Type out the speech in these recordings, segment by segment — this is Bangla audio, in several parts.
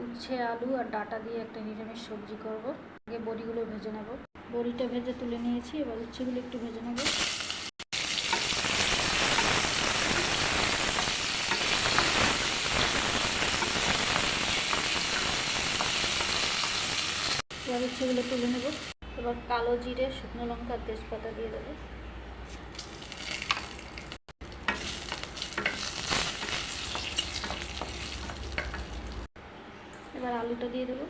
উচ্ছে আলু আর ডাটা দিয়ে একটা নিরামিষ সবজি করব। আগে বড়িগুলো ভেজে নেব। বড়িটা ভেজে তুলে নিয়েছি, এবার উচ্ছেগুলো একটু ভেজে নেব। এবার উচ্ছেগুলো তুলে নেব। এবার কালো জিরে, শুকনো লঙ্কা, তেজপাতা দিয়ে দেবো। এবার আলুটা দিয়ে দেবো।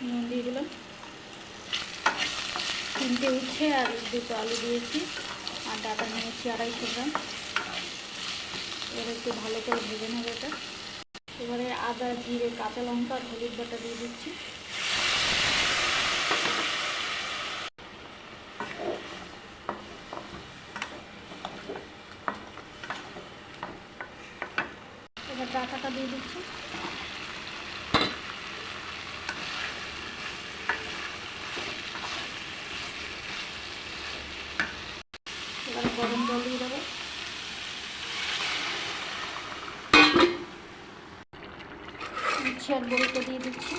নুন দিয়ে দিলাম। 3টে উচ্ছে আর 2টো আলু দিয়েছি, আর ডাটা নিয়েছি 250 গ্রাম। এবার একটু ভালো করে ভেজে নেব এটা। এবারে আদা, জিরে, কাঁচা লঙ্কা আর হলুদ বাটা দিয়ে দিচ্ছি। এবার ডাটাটা দিয়ে দিচ্ছি। এবার গরম জল দিয়ে দেবো। উচ্ছে আর বড়িটা দিয়ে দিচ্ছি।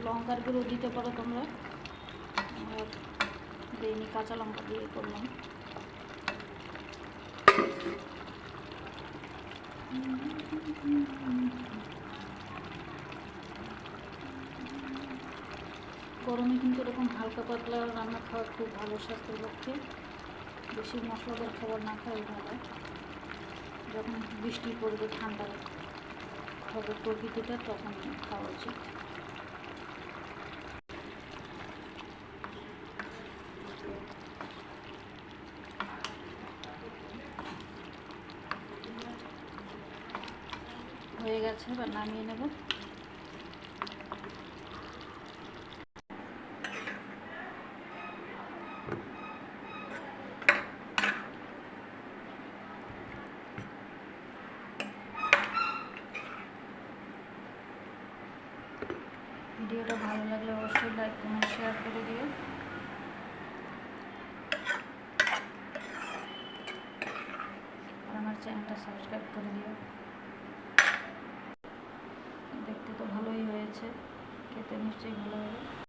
লঙ্কার গুঁড়ো দিতে পারো তোমরা, দিইনি, কাঁচা লঙ্কা দিয়ে করলাম। গরমে কিন্তু এরকম হালকা পাতলা রান্না খাওয়া খুব ভালো স্বাস্থ্যের পক্ষে। বেশি মশলাদার খাবার না খাওয়াই ভালো। যখন বৃষ্টি পড়বে, ঠান্ডা হবে প্রকৃতিটা, তখন খাওয়া উচিত। হয়ে গেছে, এবার নামিয়ে নেব। ভিডিওটা ভালো লাগলে অবশ্যই লাইক, কমেন্ট, শেয়ার করে দিও। আর আমার চ্যানেলটা সাবস্ক্রাইব করে দিও। দেখতে তো ভালোই হয়েছে, খেতে নিশ্চয়ই ভালো হবে।